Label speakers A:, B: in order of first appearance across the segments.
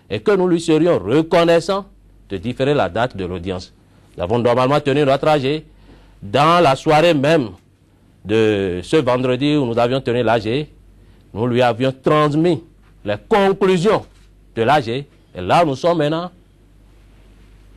A: et que nous lui serions reconnaissants de différer la date de l'audience. Nous avons normalement tenu notre AG dans la soirée même de ce vendredi où nous avions tenu l'AG. Nous lui avions transmis les conclusions de l'AG. Et là, nous sommes maintenant.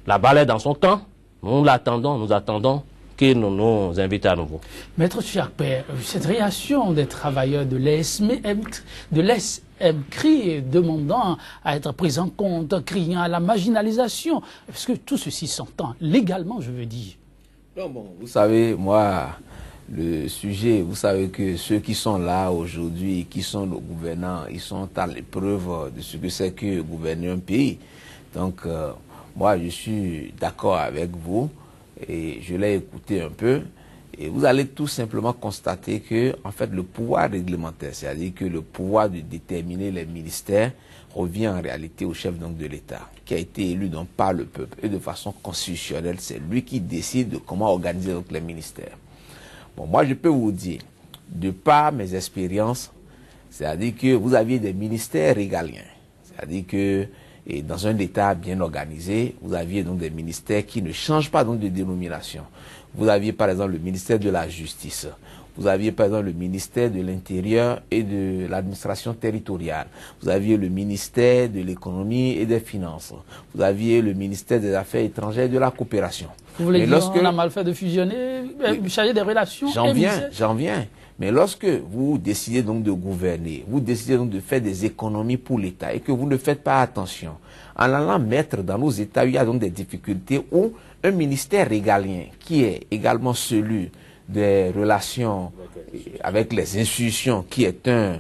A: La balle est dans son camp. Nous l'attendons, nous attendons qu'il nous invite à nouveau.
B: Maître Chiakpé, cette réaction des travailleurs de l'ESMCRI demandant à être pris en compte, criant à la marginalisation, parce que tout ceci s'entend légalement, je veux dire.
C: Non, bon, vous savez, moi, le sujet, vous savez que ceux qui sont là aujourd'hui, qui sont nos gouvernants, ils sont à l'épreuve de ce que c'est que gouverner un pays. Donc, moi, je suis d'accord avec vous et je l'ai écouté un peu. Et vous allez tout simplement constater que, en fait, le pouvoir réglementaire, c'est-à-dire que le pouvoir de déterminer les ministères, revient en réalité au chef donc de l'État, qui a été élu donc par le peuple et de façon constitutionnelle. C'est lui qui décide de comment organiser donc les ministères. Bon, moi, je peux vous dire, de par mes expériences, c'est-à-dire que vous aviez des ministères régaliens, c'est-à-dire que et dans un État bien organisé, vous aviez donc des ministères qui ne changent pas donc de dénomination. Vous aviez par exemple le ministère de la Justice, vous aviez par exemple le ministère de l'Intérieur et de l'administration territoriale, vous aviez le ministère de l'Économie et des Finances, vous aviez le ministère des Affaires étrangères et de la coopération.
B: Vous voulez dire qu'on a mal fait de fusionner, charger des relations?
C: J'en viens. Mais lorsque vous décidez donc de gouverner, vous décidez donc de faire des économies pour l'État et que vous ne faites pas attention, en allant mettre dans nos États, il y a donc des difficultés où un ministère régalien, qui est également celui des relations avec les institutions, qui est un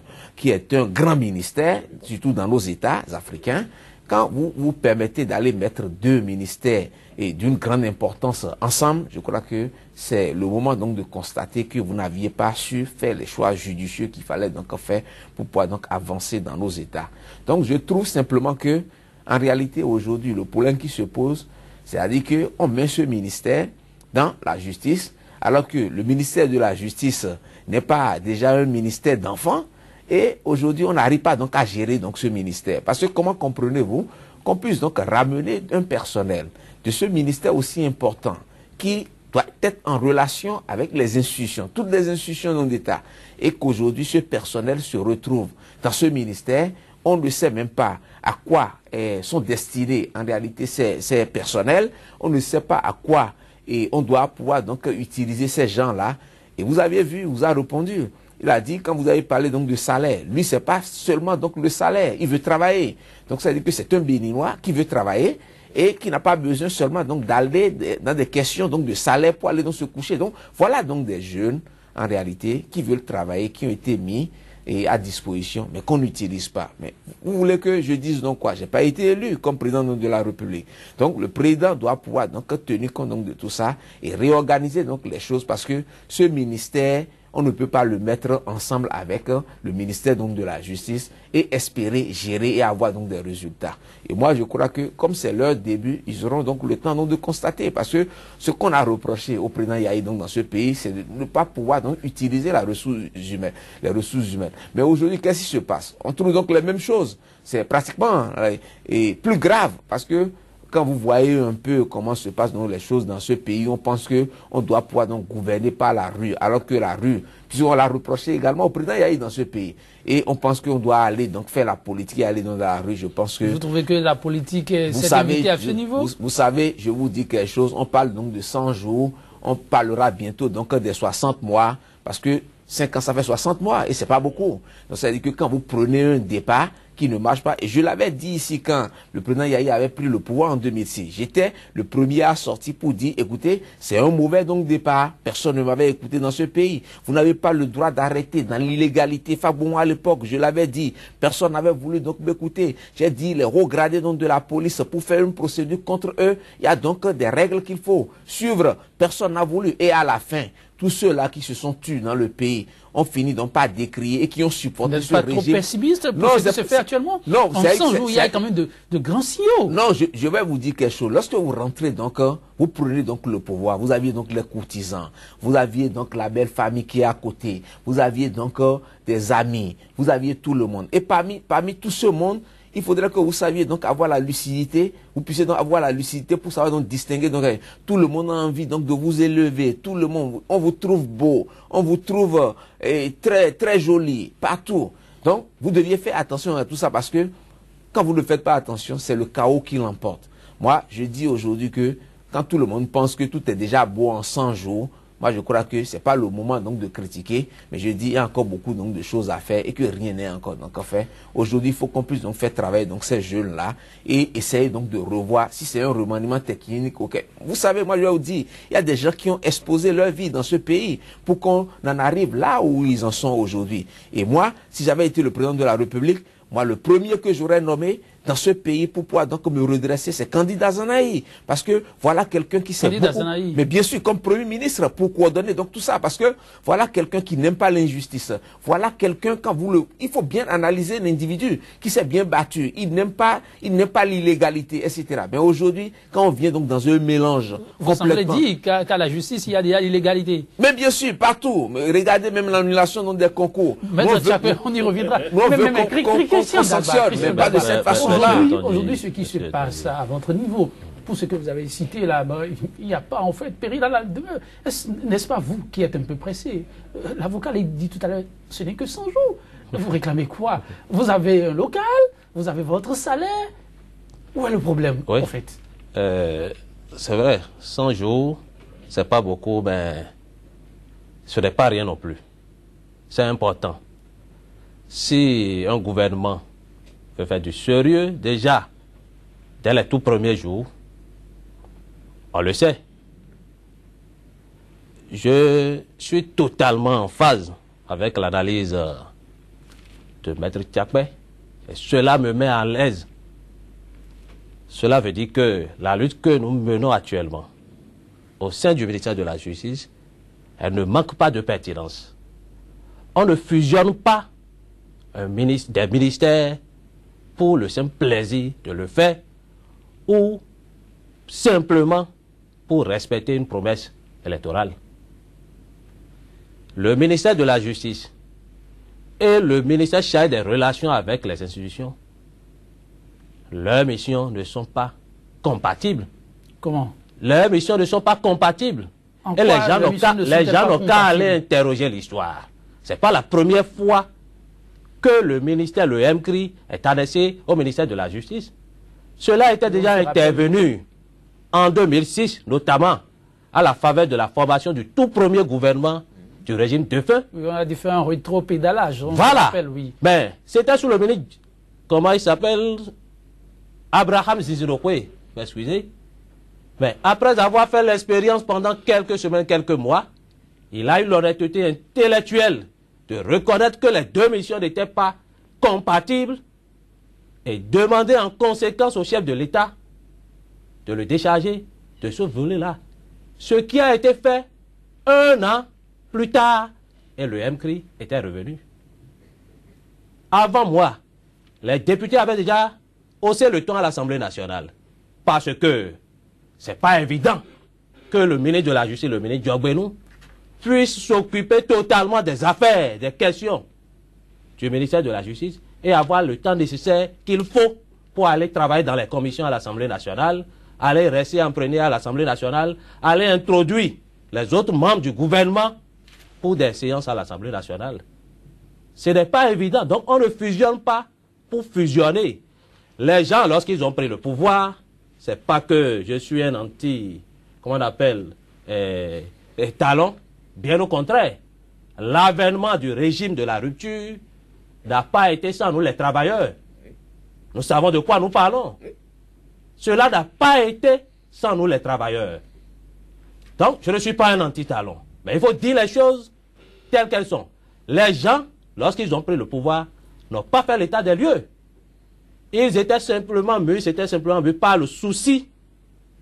C: grand ministère, surtout dans nos États africains, quand vous vous permettez d'aller mettre deux ministères et d'une grande importance ensemble, je crois que c'est le moment donc de constater que vous n'aviez pas su faire les choix judicieux qu'il fallait donc faire pour pouvoir donc avancer dans nos États. Donc je trouve simplement que, en réalité aujourd'hui, le problème qui se pose, c'est-à-dire qu'on met ce ministère dans la justice, alors que le ministère de la justice n'est pas déjà un ministère d'enfants, et aujourd'hui on n'arrive pas donc à gérer donc ce ministère. Parce que comment comprenez-vous qu'on puisse donc ramener un personnel de ce ministère aussi important qui doit être en relation avec les institutions, toutes les institutions d'État, et qu'aujourd'hui ce personnel se retrouve dans ce ministère, on ne sait même pas à quoi sont destinés en réalité ces personnels, on ne sait pas à quoi et on doit pouvoir donc utiliser ces gens-là. Et vous avez vu, il vous a répondu. Il a dit, quand vous avez parlé donc de salaire, lui, c'est pas seulement donc le salaire, il veut travailler. Donc ça veut dire que c'est un Béninois qui veut travailler et qui n'a pas besoin seulement donc d'aller dans des questions donc de salaire pour aller donc se coucher. Donc voilà donc des jeunes, en réalité, qui veulent travailler, qui ont été mis à disposition, mais qu'on n'utilise pas. Mais vous voulez que je dise donc quoi? J'ai pas été élu comme président de la République. Donc le président doit pouvoir donc tenir compte donc de tout ça et réorganiser donc les choses, parce que ce ministère, on ne peut pas le mettre ensemble avec le ministère donc de la Justice et espérer gérer et avoir donc des résultats. Et moi, je crois que comme c'est leur début, ils auront donc le temps donc de constater, parce que ce qu'on a reproché au président Yahi donc dans ce pays, c'est de ne pas pouvoir donc utiliser la ressource humaine, les ressources humaines. Mais aujourd'hui, qu'est-ce qui se passe? On trouve donc les mêmes choses. C'est pratiquement et plus grave, parce que quand vous voyez un peu comment se passent donc les choses dans ce pays, on pense que on doit pouvoir donc gouverner par la rue, alors que la rue, puisqu'on l'a reproché également au président Yahi dans ce pays. Et on pense qu'on doit aller donc faire la politique et aller dans la rue. Je pense que...
B: Vous trouvez que la politique s'est limitée à ce niveau?
C: Vous savez, je vous dis quelque chose, on parle donc de 100 jours, on parlera bientôt donc des 60 mois, parce que 5 ans ça fait 60 mois et c'est pas beaucoup. Donc ça veut dire que quand vous prenez un départ qui ne marche pas, et je l'avais dit ici quand le président Yahi avait pris le pouvoir en 2006, j'étais le premier à sortir pour dire, écoutez, c'est un mauvais donc départ, personne ne m'avait écouté dans ce pays, vous n'avez pas le droit d'arrêter dans l'illégalité. Fabon à l'époque, je l'avais dit, personne n'avait voulu donc m'écouter. J'ai dit, les hauts gradés donc de la police, pour faire une procédure contre eux, il y a donc des règles qu'il faut suivre, personne n'a voulu, et à la fin, tous ceux-là qui se sont tués dans le pays ont fini donc par décrier et qui ont supporté ce régime.
B: Vous n'êtes pas trop pessimiste pour ce qui se fait actuellement? Non, en 100 jours, il y a quand même de grands signaux.
C: Non, je vais vous dire quelque chose. Lorsque vous rentrez donc, vous prenez donc le pouvoir, vous aviez donc les courtisans, vous aviez donc la belle famille qui est à côté, vous aviez donc des amis, vous aviez tout le monde. Et parmi tout ce monde, il faudrait que vous saviez donc avoir la lucidité, vous puissiez donc avoir la lucidité pour savoir donc distinguer. Donc tout le monde a envie donc de vous élever, tout le monde, on vous trouve beau, on vous trouve très très joli partout. Donc vous deviez faire attention à tout ça parce que quand vous ne faites pas attention, c'est le chaos qui l'emporte. Moi, je dis aujourd'hui que quand tout le monde pense que tout est déjà beau en 100 jours, moi je crois que ce n'est pas le moment donc de critiquer, mais je dis il y a encore beaucoup donc de choses à faire et que rien n'est encore donc fait. Aujourd'hui, il faut qu'on puisse donc faire travailler donc ces jeunes-là et essayer donc de revoir si c'est un remaniement technique. Okay. Vous savez, moi je vais vous dire, il y a des gens qui ont exposé leur vie dans ce pays pour qu'on en arrive là où ils en sont aujourd'hui. Et moi, si j'avais été le président de la République, moi le premier que j'aurais nommé dans ce pays pour pouvoir donc me redresser, c'est Candidat Zanaï. Parce que voilà quelqu'un qui sait beaucoup, mais bien sûr comme Premier ministre pour coordonner donc tout ça. Parce que voilà quelqu'un qui n'aime pas l'injustice. Voilà quelqu'un quand vous le... Il faut bien analyser l'individu qui s'est bien battu. Il n'aime pas l'illégalité, etc. Mais aujourd'hui, quand on vient donc dans un mélange
B: vous complètement... Vous semblez dire qu'à la justice, il y a déjà l'illégalité.
C: Mais bien sûr, partout. Mais regardez même l'annulation dans des concours.
B: On y reviendra.
C: On sanctionne, mais pas de cette façon.
B: Aujourd'hui, ce qui se passe à votre niveau, pour ce que vous avez cité là, il n'y a pas en fait péril à la demeure. N'est-ce pas vous qui êtes un peu pressé? L'avocat l'a dit tout à l'heure, ce n'est que 100 jours. Vous réclamez quoi? Vous avez un local, vous avez votre salaire. Où est le problème en fait?
A: C'est vrai, 100 jours, c'est pas beaucoup, mais ce n'est pas rien non plus. C'est important. Si un gouvernement veut faire du sérieux, déjà, dès les tout premiers jours, on le sait. Je suis totalement en phase avec l'analyse de Maître Tchakpé. Et cela me met à l'aise. Cela veut dire que la lutte que nous menons actuellement au sein du ministère de la Justice, elle ne manque pas de pertinence. On ne fusionne pas des ministères pour le simple plaisir de le faire ou simplement pour respecter une promesse électorale. Le ministère de la Justice et le ministère chargé des relations avec les institutions, leurs missions ne sont pas compatibles.
B: Comment?
A: Leurs missions ne sont pas compatibles. Et les gens n'ont qu'à aller interroger l'histoire. Ce n'est pas la première fois que le ministère, le MCRI, est adressé au ministère de la Justice. Cela était déjà intervenu en 2006, notamment à la faveur de la formation du tout premier gouvernement du régime de feu.
B: Oui, on a dû faire un rétro-pédalage.
A: Voilà. Ben, c'était sous le ministre, comment il s'appelle, Abraham Zizirokwe, excusez. Mais après avoir fait l'expérience pendant quelques semaines, quelques mois, il a eu l'honnêteté intellectuelle de reconnaître que les deux missions n'étaient pas compatibles et demander en conséquence au chef de l'État de le décharger de ce volet-là. Ce qui a été fait 1 an plus tard et le MCRI était revenu. Avant moi, les députés avaient déjà haussé le ton à l'Assemblée nationale parce que c'est pas évident que le ministre de la Justice, le ministre Diogbenou, puisse s'occuper totalement des affaires, des questions du ministère de la Justice et avoir le temps nécessaire qu'il faut pour aller travailler dans les commissions à l'Assemblée nationale, aller rester imprégné à l'Assemblée nationale, aller introduire les autres membres du gouvernement pour des séances à l'Assemblée nationale. Ce n'est pas évident. Donc on ne fusionne pas pour fusionner. Les gens, lorsqu'ils ont pris le pouvoir, c'est pas que je suis un comment on appelle, talon. Bien au contraire, l'avènement du régime de la rupture n'a pas été sans nous les travailleurs. Nous savons de quoi nous parlons. Cela n'a pas été sans nous les travailleurs. Donc, je ne suis pas un anti-talon. Mais il faut dire les choses telles qu'elles sont. Les gens, lorsqu'ils ont pris le pouvoir, n'ont pas fait l'état des lieux. Ils étaient simplement mus par le souci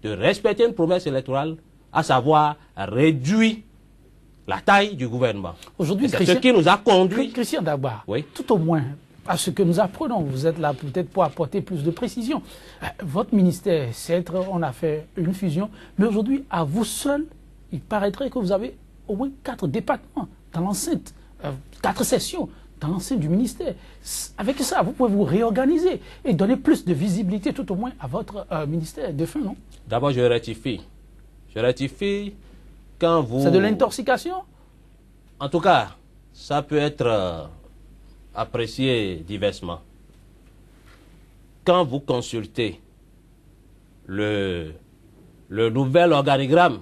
A: de respecter une promesse électorale, à savoir réduire la taille du gouvernement.
B: Aujourd'hui,
A: c'est ce qui nous a conduit.
B: Christian Dagba, tout au moins, à ce que nous apprenons, vous êtes là peut-être pour apporter plus de précision. Votre ministère, certes, on a fait une fusion, mais aujourd'hui, à vous seul, il paraîtrait que vous avez au moins 4 départements dans l'enceinte, 4 sessions. dans l'enceinte du ministère. Avec ça, vous pouvez vous réorganiser et donner plus de visibilité, tout au moins, à votre ministère défunt, non?
A: D'abord, je rectifie. Je rectifie quand vous...
B: C'est de l'intoxication?
A: En tout cas, ça peut être apprécié diversement. Quand vous consultez le nouvel organigramme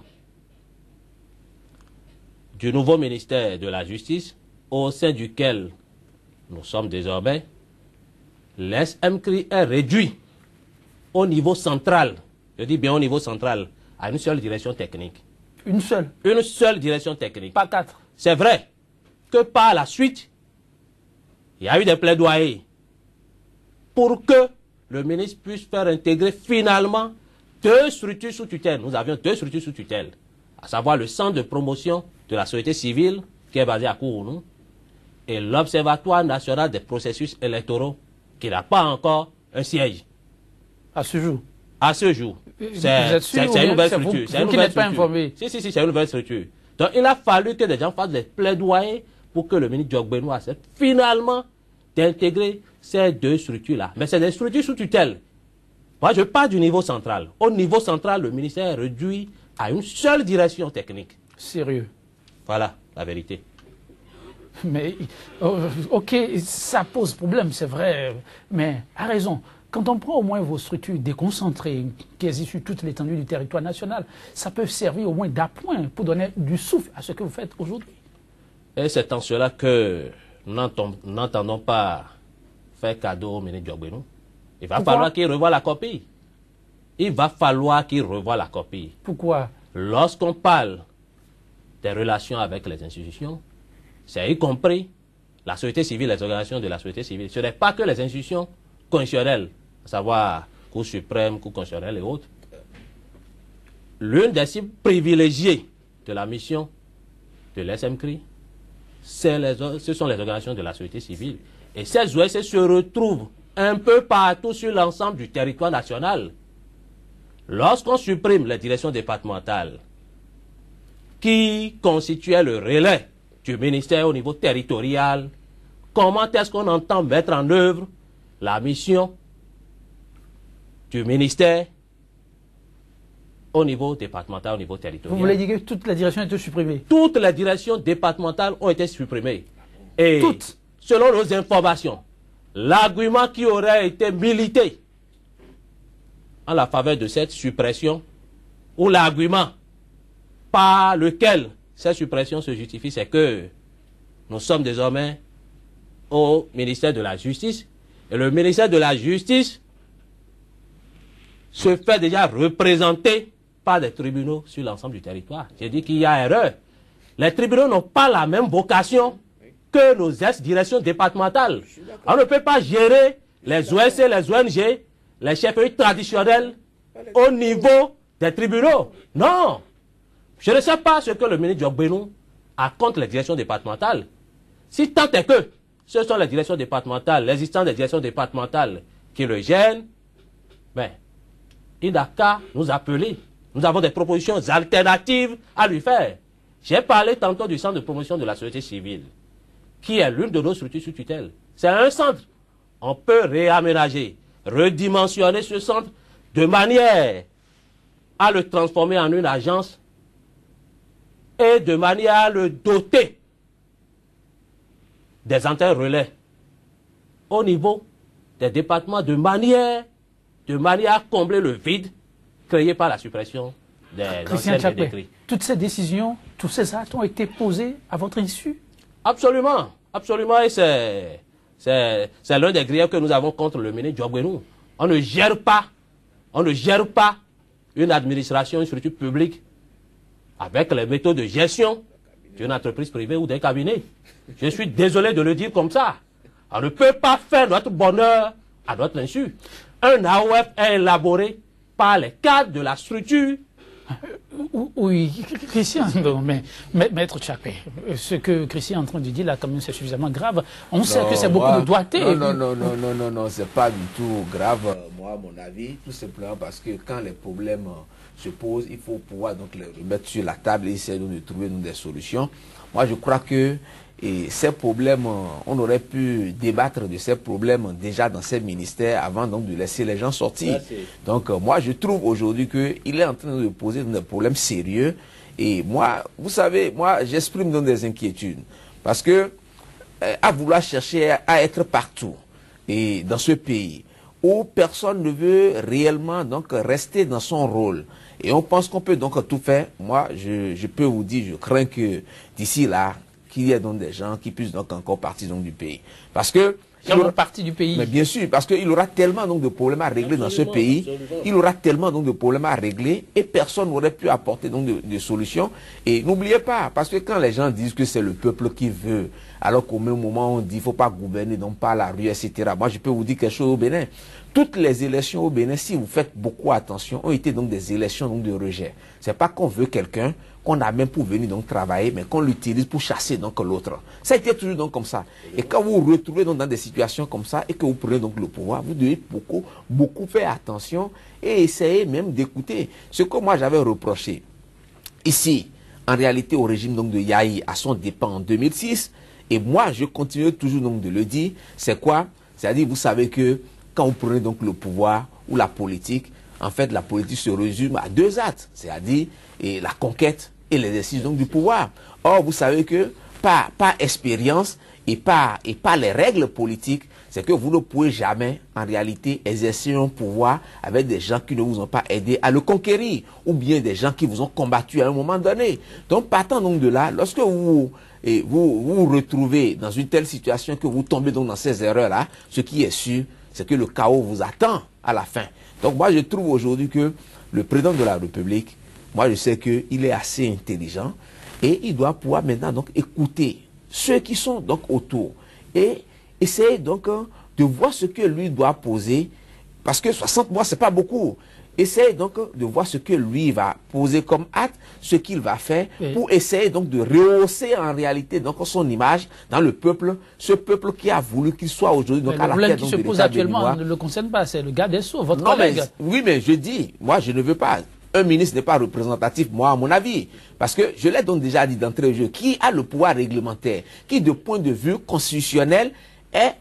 A: du nouveau ministère de la Justice, au sein duquel nous sommes désormais, l'SMCRI est réduit au niveau central, je dis bien au niveau central, à une seule direction technique.
B: Une seule?
A: Une seule direction technique.
B: Pas 4.
A: C'est vrai que par la suite, il y a eu des plaidoyers pour que le ministre puisse faire intégrer finalement 2 structures sous tutelle. Nous avions 2 structures sous tutelle, à savoir le centre de promotion de la société civile, qui est basé à Kourounou, et l'Observatoire national des processus électoraux, qui n'a pas encore un siège.
B: À ce jour?
A: À ce jour. C'est une nouvelle structure.
B: Vous qui n'êtes pas informé.
A: Si, c'est une nouvelle structure. Donc il a fallu que des gens fassent des plaidoyers pour que le ministre Diogbenou accepte finalement d'intégrer ces 2 structures-là. Mais c'est des structures sous tutelle. Moi, je parle du niveau central. Au niveau central, le ministère est réduit à une seule direction technique.
B: Sérieux?
A: Voilà la vérité.
B: Mais, ok, ça pose problème, c'est vrai, mais à raison. Quand on prend au moins vos structures déconcentrées, qui existent sur toute l'étendue du territoire national, ça peut servir au moins d'appoint pour donner du souffle à ce que vous faites aujourd'hui.
A: Et c'est en cela que nous n'entendons pas faire cadeau au ministre Diogbenou. Il va falloir qu'il revoie la copie. Il va falloir qu'il revoie la copie.
B: Pourquoi?
A: Lorsqu'on parle des relations avec les institutions, c'est y compris la société civile, les organisations de la société civile. Ce n'est pas que les institutions constitutionnelles, à savoir Cour suprême, Cour constitutionnelle et autres. L'une des cibles privilégiées de la mission de l'SMCRI, ce sont les organisations de la société civile. Et ces OSC se retrouvent un peu partout sur l'ensemble du territoire national. Lorsqu'on supprime les directions départementales qui constituaient le relais du ministère au niveau territorial, comment est-ce qu'on entend mettre en œuvre la mission du ministère au niveau départemental, au niveau territorial?
B: Vous voulez dire que toute la direction a été supprimée?
A: Toutes les directions départementales ont été supprimées. Et
B: toutes?
A: Selon nos informations, l'argument qui aurait été milité en la faveur de cette suppression, ou l'argument par lequel cette suppression se justifie, c'est que nous sommes désormais au ministère de la Justice, et le ministère de la Justice se fait déjà représenter par des tribunaux sur l'ensemble du territoire. J'ai dit qu'il y a erreur. Les tribunaux n'ont pas la même vocation que nos ex-directions départementales. On ne peut pas gérer les OSC, les ONG, les chefferies traditionnels au niveau des tribunaux. Non. Je ne sais pas ce que le ministre Diogbenou a contre les directions départementales. Si tant est que ce sont les directions départementales, l'existence des directions départementales qui le gênent, ben, il n'a qu'à nous appeler. Nous avons des propositions alternatives à lui faire. J'ai parlé tantôt du centre de promotion de la société civile, qui est l'une de nos structures sous tutelle. C'est un centre. On peut réaménager, redimensionner ce centre de manière à le transformer en une agence et de manière à le doter des antennes relais au niveau des départements de manière à combler le vide créé par la suppression des
B: Christian Tchapé, toutes ces décisions, tous ces actes ont été posés à votre issue?
A: Absolument, absolument, et c'est l'un des griefs que nous avons contre le ministre Diogbenou. On ne gère pas une administration, une structure publique avec les méthodes de gestion d'une entreprise privée ou d'un cabinet. Je suis désolé de le dire comme ça. On ne peut pas faire notre bonheur à notre insu. Un AOF est élaboré par les cadres de la structure.
B: Oui, Christian, mais Maître Tchapé, ce que Christian est en train de dire là, quand même, c'est suffisamment grave. On sait que c'est beaucoup de doigté.
C: Non, c'est pas du tout grave. Moi, moi, à mon avis, tout simplement parce que quand les problèmes se posent, il faut pouvoir donc les remettre sur la table et essayer de trouver des solutions. Moi, je crois que ces problèmes, on aurait pu débattre de ces problèmes déjà dans ces ministères avant donc de laisser les gens sortir. Donc, moi, je trouve aujourd'hui qu'il est en train de poser des problèmes sérieux. Et moi, vous savez, moi, j'exprime donc des inquiétudes. Parce que, à vouloir chercher à être partout, et dans ce pays, où personne ne veut réellement donc rester dans son rôle, et on pense qu'on peut donc tout faire, moi, je peux vous dire, je crains que d'ici là, qu'il y ait donc des gens qui puissent donc encore partir donc du pays. Parce que...
B: partie du pays.
C: Mais bien sûr, parce qu'il aura tellement donc de problèmes à régler dans ce pays, il aura tellement donc de problèmes à régler et personne n'aurait pu apporter donc de solutions. Et n'oubliez pas, parce que quand les gens disent que c'est le peuple qui veut, alors qu'au même moment on dit qu'il ne faut pas gouverner donc par la rue, etc. Moi je peux vous dire quelque chose au Bénin. Toutes les élections au Bénin, si vous faites beaucoup attention, ont été donc des élections donc de rejet. C'est pas qu'on veut quelqu'un qu'on a même pour venir donc travailler, mais qu'on l'utilise pour chasser donc l'autre. Ça a été toujours donc comme ça. Et quand vous vous retrouvez donc dans des situations comme ça et que vous prenez donc le pouvoir, vous devez beaucoup faire attention et essayer même d'écouter. Ce que moi j'avais reproché ici, en réalité au régime donc de Yahi à son départ en 2006, et moi je continue toujours donc de le dire, c'est quoi? C'est-à-dire vous savez que quand vous prenez donc le pouvoir ou la politique, en fait la politique se résume à deux actes, c'est-à-dire la conquête et l'exercice donc du pouvoir. Or, vous savez que par expérience et par les règles politiques, c'est que vous ne pouvez jamais, en réalité, exercer un pouvoir avec des gens qui ne vous ont pas aidé à le conquérir, ou bien des gens qui vous ont combattu à un moment donné. Donc, partant donc de là, lorsque vous vous retrouvez dans une telle situation que vous tombez donc dans ces erreurs-là, ce qui est sûr, c'est que le chaos vous attend à la fin. Donc, moi, je trouve aujourd'hui que le président de la République, moi, je sais qu'il est assez intelligent et il doit pouvoir maintenant donc écouter ceux qui sont donc autour et essayer donc de voir ce que lui doit poser, parce que 60 mois, c'est pas beaucoup. Essaye donc de voir ce que lui va poser comme acte, ce qu'il va faire pour essayer donc de rehausser en réalité donc son image dans le peuple, ce peuple qui a voulu qu'il soit aujourd'hui donc à la tête de l'État. Le problème qui se pose actuellement
B: ne le concerne pas, c'est le garde des Sceaux, votre collègue.
C: Oui, mais je dis, moi je ne veux pas. Un ministre n'est pas représentatif, moi, à mon avis. Parce que je l'ai donc déjà dit d'entrée au jeu, qui a le pouvoir réglementaire, qui, de point de vue constitutionnel,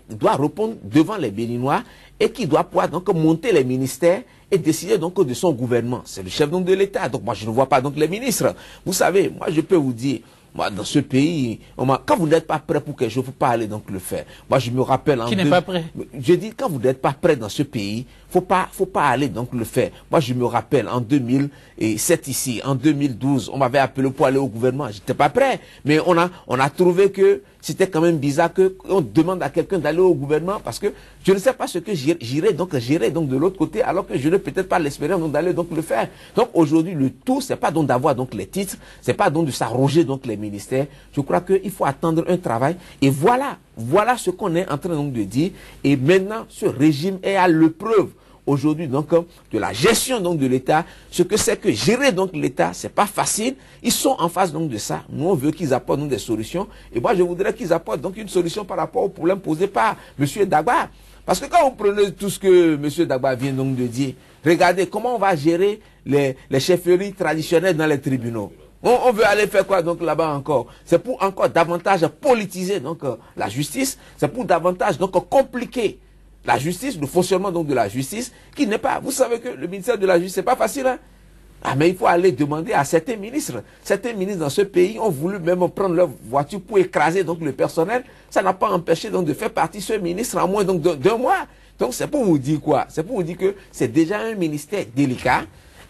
C: doit répondre devant les Béninois et qui doit pouvoir donc monter les ministères et décider donc de son gouvernement. C'est le chef donc de l'État. Donc moi, je ne vois pas donc les ministres. Vous savez, moi, je peux vous dire, moi, dans ce pays, quand vous n'êtes pas prêt pour quelque chose, il ne faut pas aller donc le faire. Moi, je me rappelle...
B: Qui n'est pas prêt?
C: Je dis, quand vous n'êtes pas prêt dans ce pays, faut pas aller donc le faire. Moi, je me rappelle, en 2007 ici, en 2012, on m'avait appelé pour aller au gouvernement. J'étais pas prêt. Mais on a trouvé que c'était quand même bizarre qu'on demande à quelqu'un d'aller au gouvernement parce que je ne sais pas ce que j'irai donc de l'autre côté alors que je n'ai peut-être pas l'expérience d'aller donc le faire. Donc aujourd'hui, le tout, c'est pas donc d'avoir donc les titres, c'est pas donc de s'arroger donc les ministères. Je crois qu'il faut attendre un travail et voilà ce qu'on est en train donc de dire. Et maintenant, ce régime est à l'épreuve aujourd'hui donc de la gestion donc de l'État. Ce que c'est que gérer donc l'État, c'est pas facile. Ils sont en face donc de ça. Nous on veut qu'ils apportent donc des solutions. Et moi je voudrais qu'ils apportent donc une solution par rapport au problème posé par M. Dagba. Parce que quand vous prenez tout ce que M. Dagba vient donc de dire, regardez comment on va gérer les chefferies traditionnelles dans les tribunaux. On veut aller faire quoi donc là-bas encore? C'est pour encore davantage politiser donc la justice. C'est pour davantage donc compliquer la justice, le fonctionnement donc de la justice, qui n'est pas... Vous savez que le ministère de la Justice, c'est pas facile, hein? Ah, mais il faut aller demander à certains ministres. Certains ministres dans ce pays ont voulu même prendre leur voiture pour écraser donc le personnel. Ça n'a pas empêché donc de faire partie ce ministre en moins donc d'un mois. Donc c'est pour vous dire quoi? C'est pour vous dire que c'est déjà un ministère délicat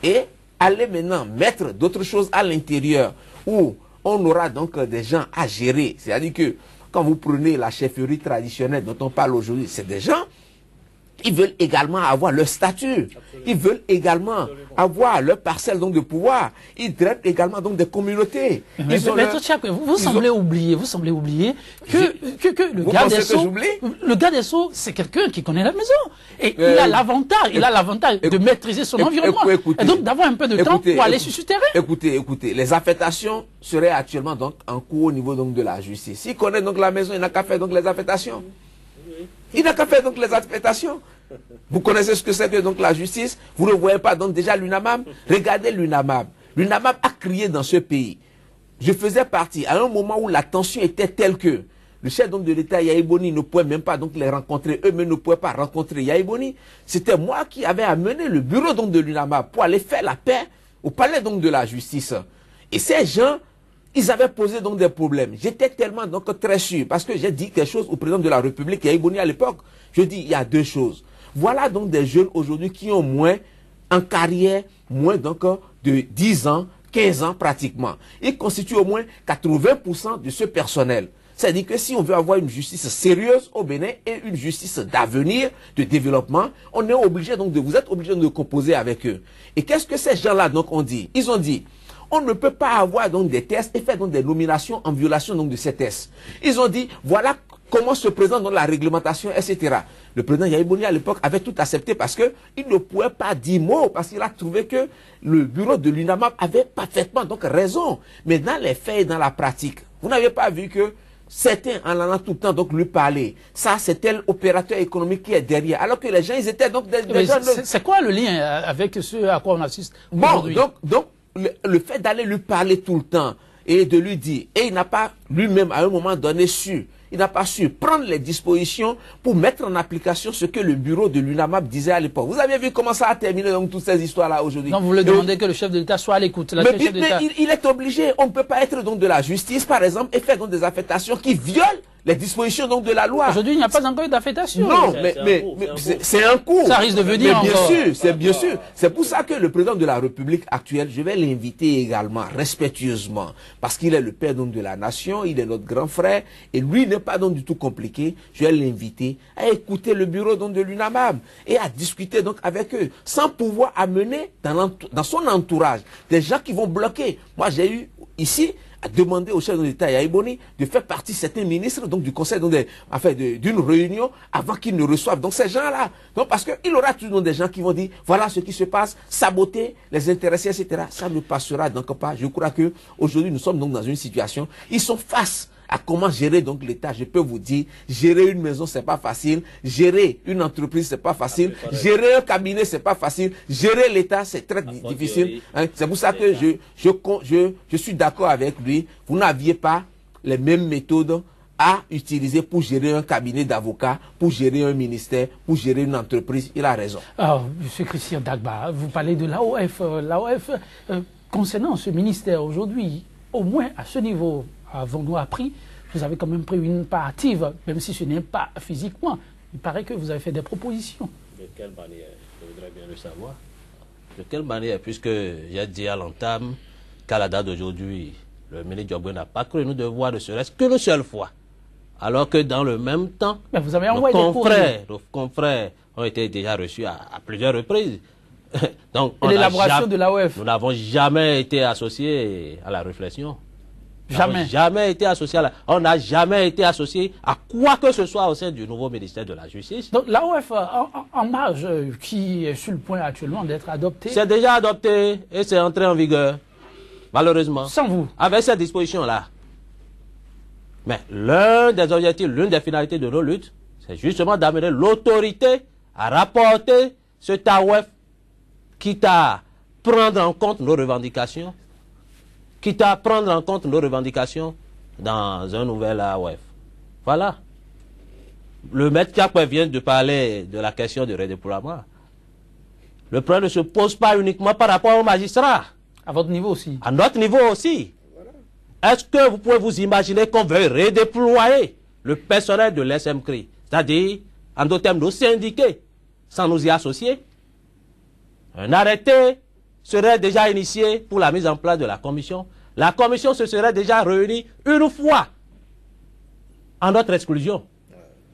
C: et aller maintenant mettre d'autres choses à l'intérieur où on aura donc des gens à gérer. C'est-à-dire que quand vous prenez la chefferie traditionnelle dont on parle aujourd'hui, c'est des gens... Ils veulent également avoir leur statut. Ils veulent également avoir leur parcelle donc de pouvoir. Ils traitent également donc des communautés.
B: Mais vous semblez oublier que le garde des Sceaux, c'est quelqu'un qui connaît la maison. Et il a l'avantage de maîtriser son environnement. Et donc d'avoir un peu de temps pour aller sur ce terrain.
C: Écoutez, les affectations seraient actuellement donc en cours au niveau donc de la justice. S'il connaît donc la maison, il n'a qu'à faire donc les affectations. Il n'a qu'à faire donc les affectations. Vous connaissez ce que c'est que donc la justice? Vous ne voyez pas donc déjà l'UNAMAM? Regardez l'UNAMAM. L'UNAMAM a crié dans ce pays. Je faisais partie à un moment où la tension était telle que le chef donc de l'État Yahya Boni ne pouvait même pas donc les rencontrer, eux-mêmes ne pouvaient pas rencontrer Yahya Boni. C'était moi qui avais amené le bureau donc de l'UNAMAM pour aller faire la paix au palais donc de la justice. Et ces gens, ils avaient posé donc des problèmes. J'étais tellement donc très sûr parce que j'ai dit quelque chose au président de la République Yahya Boni à l'époque. Je dis il y a deux choses. Voilà donc des jeunes aujourd'hui qui ont moins en carrière, moins donc de 10 ans, 15 ans pratiquement. Ils constituent au moins 80% de ce personnel. C'est-à-dire que si on veut avoir une justice sérieuse au Bénin et une justice d'avenir, de développement, on est obligé donc vous êtes obligé de composer avec eux. Et qu'est-ce que ces gens-là donc ont dit? Ils ont dit, on ne peut pas avoir donc des tests et faire donc des nominations en violation donc de ces tests. Ils ont dit, voilà comment se présente dans la réglementation, etc. Le président Yahya Boni à l'époque avait tout accepté parce qu'il ne pouvait pas dire mot, parce qu'il a trouvé que le bureau de l'UNAMAM avait parfaitement donc raison. Mais dans les faits et dans la pratique, vous n'avez pas vu que certains en allant tout le temps donc lui parler, ça c'est tel opérateur économique qui est derrière, alors que les gens ils étaient donc des gens...
B: C'est quoi le lien avec ce à quoi on assiste
C: aujourd'hui? Bon, donc le fait d'aller lui parler tout le temps et de lui dire, et il n'a pas lui-même à un moment donné su, il n'a pas su prendre les dispositions pour mettre en application ce que le bureau de l'UNAMAM disait à l'époque. Vous avez vu comment ça a terminé donc toutes ces histoires-là aujourd'hui.
B: Donc vous le demandez que le chef de l'État soit à l'écoute.
C: Mais il est obligé. On ne peut pas être donc de la justice, par exemple, et faire donc des affectations qui violent les dispositions donc de la loi.
B: Aujourd'hui, il n'y a pas encore eu d'affectation.
C: Non, mais c'est un cours.
B: Ça risque de venir
C: mais
B: encore.
C: Bien sûr. C'est pour ça que le président de la République actuelle, je vais l'inviter également, respectueusement, parce qu'il est le père donc de la nation, il est notre grand frère, et lui n'est pas donc du tout compliqué. Je vais l'inviter à écouter le bureau donc de l'UNAMAM et à discuter donc avec eux, sans pouvoir amener dans son entourage des gens qui vont bloquer. Moi, j'ai eu ici à demander au chef de l'État Yahya Boni de faire partie de certains ministres donc du conseil d'une réunion avant qu'ils ne reçoivent donc ces gens-là. Donc parce qu'il y aura toujours des gens qui vont dire voilà ce qui se passe, saboter les intéressés, etc. Ça ne passera donc pas. Je crois que aujourd'hui nous sommes donc dans une situation, ils sont face à comment gérer donc l'État. Je peux vous dire, gérer une maison c'est pas facile, gérer une entreprise c'est pas facile, gérer un cabinet c'est pas facile, gérer l'État c'est très difficile. Hein? C'est pour ça que je suis d'accord avec lui. Vous n'aviez pas les mêmes méthodes à utiliser pour gérer un cabinet d'avocats, pour gérer un ministère, pour gérer une entreprise. Il a raison.
B: Alors, M. Christian Dagba, vous parlez de l'AOF. L'AOF, concernant ce ministère aujourd'hui, au moins à ce niveau, avons-nous appris, vous avez quand même pris une part active, même si ce n'est pas physiquement. Il paraît que vous avez fait des propositions.
A: De quelle manière? Je voudrais bien le savoir. De quelle manière? Puisque j'ai dit à l'entame qu'à la date d'aujourd'hui, le ministre Diop n'a pas cru nous devoir ne serait-ce qu'une seule fois. Alors que dans le même temps,
B: mais vous avez envoyé
A: nos confrères ont été déjà reçus à plusieurs reprises. Donc,
B: l'élaboration de l'AOF.
A: Nous n'avons jamais été associés à la réflexion.
B: Jamais
A: été associé on n'a jamais été associé à quoi que ce soit au sein du nouveau ministère de la Justice.
B: Donc l'AOF en marge, qui est sur le point actuellement d'être adopté.
A: C'est déjà adopté et c'est entré en vigueur, malheureusement.
B: Sans vous.
A: Avec cette disposition-là. Mais l'un des objectifs, l'une des finalités de nos luttes, c'est justement d'amener l'autorité à rapporter cet AOF, quitte à prendre en compte nos revendications, quitte à prendre en compte nos revendications dans un nouvel AOF. Voilà. Le maître Diakwe vient de parler de la question du redéploiement. Le problème ne se pose pas uniquement par rapport aux magistrats.
B: À votre niveau aussi.
A: À notre niveau aussi. Est-ce que vous pouvez vous imaginer qu'on veuille redéployer le personnel de l'SMCRI, c'est-à-dire, en d'autres termes, nos syndiqués, sans nous y associer? Un arrêté serait déjà initié pour la mise en place de la commission. La commission se serait déjà réunie une fois en notre exclusion.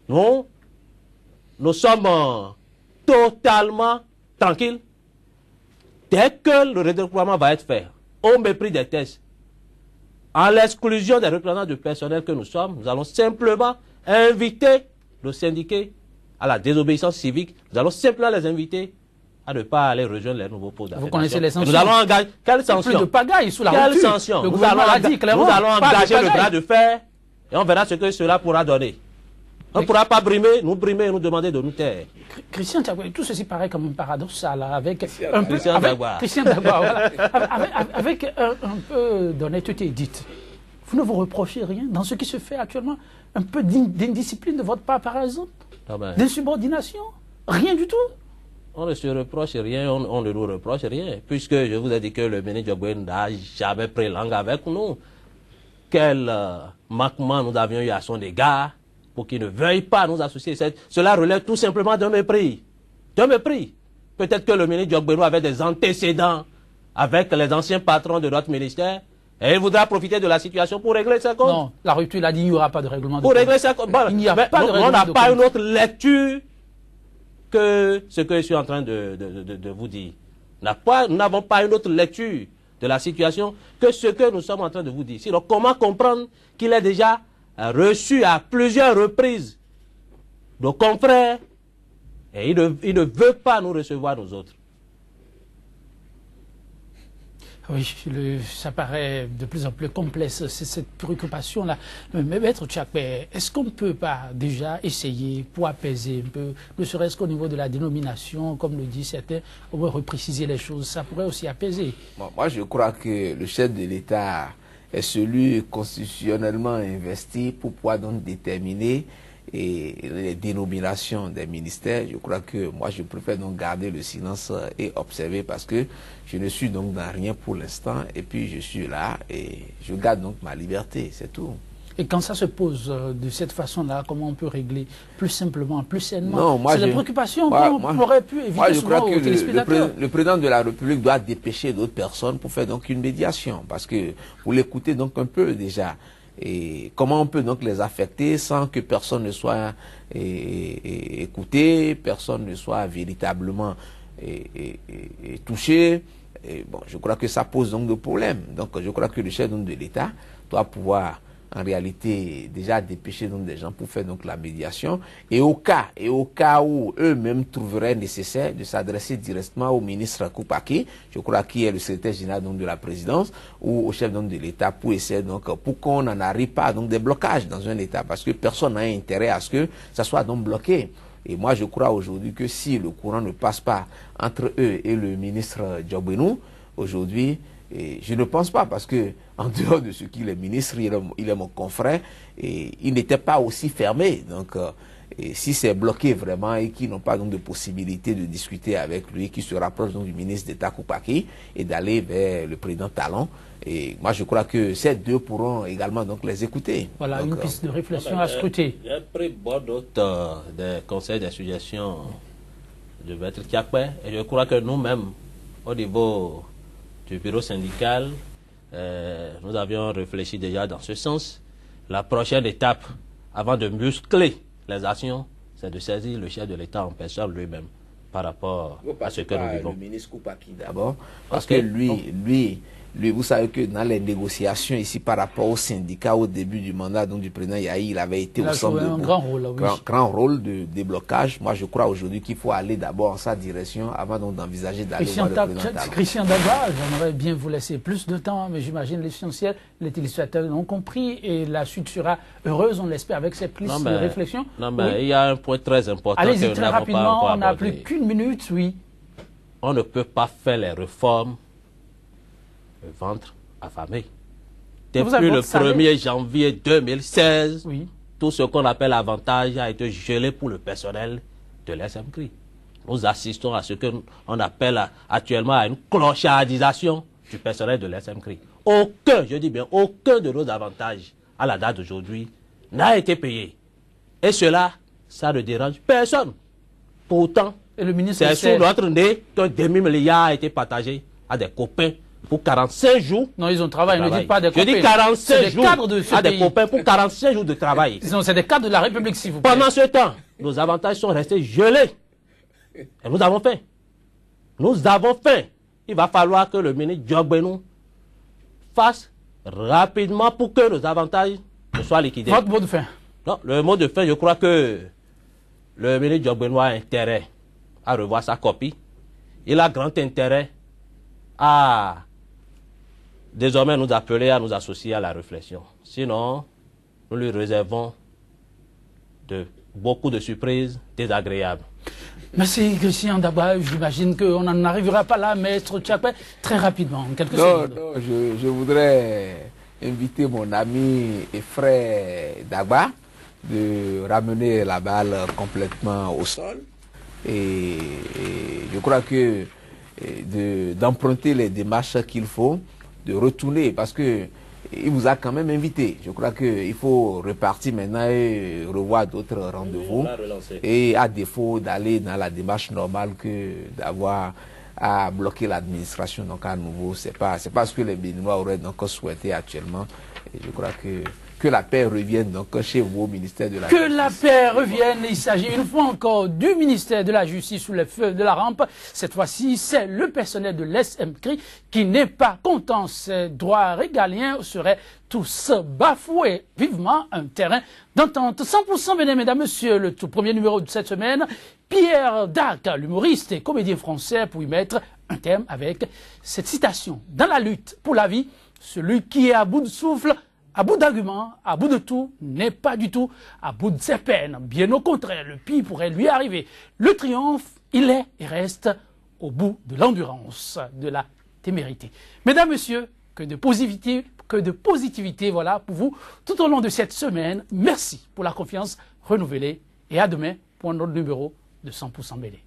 A: Nous sommes totalement tranquilles. Dès que le redéploiement va être fait, au mépris des tests, en l'exclusion des représentants du personnel que nous sommes, nous allons simplement inviter nos syndiqués à la désobéissance civique. Nous allons simplement les inviter à ne pas aller rejoindre les nouveaux pots d'affectation.
B: Vous connaissez les sanctions.
A: Nous allons engager... Quelle sanction?
B: Plus de pagaille sous la
A: Quelle
B: rupture.
A: sanction?
B: Nous allons engager
A: le bras de fer et on verra ce que cela pourra donner. On ne pourra pas brimer, nous demander de nous taire.
B: Christian Diagoua, tout ceci paraît comme un paradoxal, avec
A: Christian Diagoua,
B: voilà, avec un peu d'honnêteté dite. Vous ne vous reprochez rien dans ce qui se fait actuellement? Un peu d'indiscipline de votre part, par exemple? D'insubordination? Rien du tout?
A: On ne se reproche rien, on ne nous reproche rien, puisque je vous ai dit que le ministre Diagoua n'a jamais pris langue avec nous. Quel manquement nous avions eu à son égard pour qu'il ne veuille pas nous associer. Cela relève tout simplement d'un mépris. D'un mépris. Peut-être que le ministre Diagoua avait des antécédents avec les anciens patrons de notre ministère. Et il voudra profiter de la situation pour régler ses comptes.
B: Non, la rupture, il a dit qu'il n'y aura pas de règlement de compte.
A: Pour régler ses comptes. Bon, il n'y a pas de règlement de compte. On n'a pas une autre lecture que ce que je suis en train de vous dire. Nous n'avons pas une autre lecture de la situation que ce que nous sommes en train de vous dire. Sinon, comment comprendre qu'il est déjà reçu à plusieurs reprises nos confrères et il ne veut pas nous recevoir nous autres?
B: Oui, ça paraît de plus en plus complexe, cette préoccupation-là. Mais Maître Tchakpé, est-ce qu'on ne peut pas déjà essayer pour apaiser un peu, ne serait-ce qu'au niveau de la dénomination, comme le disent certains, au moins repréciser les choses, ça pourrait aussi apaiser?
C: Bon, moi, je crois que le chef de l'État est celui constitutionnellement investi pour pouvoir donc déterminer les dénominations des ministères. Je crois que moi, je préfère donc garder le silence et observer parce que je ne suis donc dans rien pour l'instant et puis je suis là et je garde donc ma liberté, c'est tout.
B: Et quand ça se pose de cette façon-là, comment on peut régler plus simplement, plus sainement? C'est des préoccupations qu'on aurait pu éviter.
C: Moi, je crois que le président de la République doit dépêcher d'autres personnes pour faire donc une médiation parce que vous l'écoutez donc un peu déjà. Et comment on peut donc les affecter sans que personne ne soit écouté, personne ne soit véritablement touché. Et bon, je crois que ça pose donc des problèmes. Donc je crois que le chef de l'État doit pouvoir en réalité déjà dépêcher donc des gens pour faire donc la médiation et au cas où eux-mêmes trouveraient nécessaire de s'adresser directement au ministre Koupaki, je crois qu'il est le secrétaire général donc de la présidence ou au chef donc de l'État pour essayer donc pour qu'on n'en arrive pas donc des blocages dans un État parce que personne n'a intérêt à ce que ça soit donc bloqué. Et moi je crois aujourd'hui que si le courant ne passe pas entre eux et le ministre Diagoua aujourd'hui, et je ne pense pas parce que en dehors de ce qu'il est ministre, il est mon confrère et il n'était pas aussi fermé. Donc, et si c'est bloqué vraiment et qu'ils n'ont pas donc de possibilité de discuter avec lui, qui se rapproche donc du ministre d'État Koupaki et d'aller vers le président Talon. Et moi, je crois que ces deux pourront également donc les écouter.
B: Voilà,
C: donc,
B: une piste de réflexion à scruter.
A: J'ai pris bonne note des conseils des suggestions de Maître Tchakpé et je crois que nous-mêmes, au niveau du bureau syndical, nous avions réfléchi déjà dans ce sens. La prochaine étape, avant de muscler les actions, c'est de saisir le chef de l'État en personne lui-même par rapport à ce que nous vivons.
C: Le ministre Koupaki d'abord, parce que lui, vous savez que dans les négociations ici par rapport au syndicat au début du mandat donc, du président Yahi, il avait été au centre de grand rôle de déblocage. Moi, je crois aujourd'hui qu'il faut aller d'abord en sa direction avant donc d'envisager d'aller voir le président Talon.
B: Christian Diagoua, j'aimerais bien vous laisser plus de temps, mais j'imagine l'essentiel, les téléspectateurs l'ont compris et la suite sera heureuse, on l'espère, avec cette piste de réflexion.
A: Non, mais il y a un point très important.
B: Allez-y très rapidement, on n'a plus qu'une minute, oui.
A: On ne peut pas faire les réformes le ventre affamé. Depuis le 1er janvier 2016, tout ce qu'on appelle avantage a été gelé pour le personnel de l'SMCRI. Nous assistons à ce qu'on appelle actuellement à une clochardisation du personnel de l'SMCRI. Aucun, je dis bien, aucun de nos avantages à la date d'aujourd'hui n'a été payé. Et cela, ça ne dérange personne. Pourtant, c'est sous notre nez qu'un demi-milliard a été partagé à des copains pour 45 jours.
B: Non, ils ont travaillé, ne dites pas des copains.
A: Je dis 45 jours à des copains pour 45 jours de travail.
B: C'est des cadres de la République, s'il vous plaît.
A: Pendant ce temps, nos avantages sont restés gelés. Et nous avons faim. Nous avons faim. Il va falloir que le ministre Diagoua fasse rapidement pour que nos avantages soient liquidés.
B: Votre mot de fin?
A: Non, le mot de fin, je crois que le ministre Diagoua a intérêt à revoir sa copie. Il a grand intérêt à désormais nous appeler à nous associer à la réflexion. Sinon, nous lui réservons de beaucoup de surprises désagréables.
B: Merci Christian Dagba. J'imagine qu'on n'en arrivera pas là, maître Tchapin, très rapidement, en quelques secondes.
C: Non, je voudrais inviter mon ami et frère Dagba de ramener la balle complètement au sol. Et je crois que d'emprunter les démarches qu'il faut, de retourner, parce que il vous a quand même invité. Je crois qu'il faut repartir maintenant et revoir d'autres rendez-vous. Et à défaut d'aller dans la démarche normale que d'avoir à bloquer l'administration, donc à nouveau, c'est pas ce que les Béninois auraient donc souhaité actuellement. Et je crois que la paix revienne donc chez vous au ministère de la Justice.
B: Que la paix revienne. Il s'agit une fois encore du ministère de la Justice sous les feux de la rampe. Cette fois-ci, c'est le personnel de l'SMCRI qui n'est pas content. Ses droits régaliens seraient tous bafoués. Vivement un terrain d'entente. 100% bénin, mesdames, messieurs, le tout premier numéro de cette semaine. Pierre Dac, l'humoriste et comédien français, pour y mettre un thème avec cette citation. Dans la lutte pour la vie, celui qui est à bout de souffle, à bout d'arguments, à bout de tout, n'est pas du tout à bout de ses peines. Bien au contraire, le pire pourrait lui arriver. Le triomphe, il est et reste au bout de l'endurance, de la témérité. Mesdames, messieurs, que de positivité, voilà, pour vous, tout au long de cette semaine. Merci pour la confiance renouvelée et à demain pour un autre numéro de 100% BD.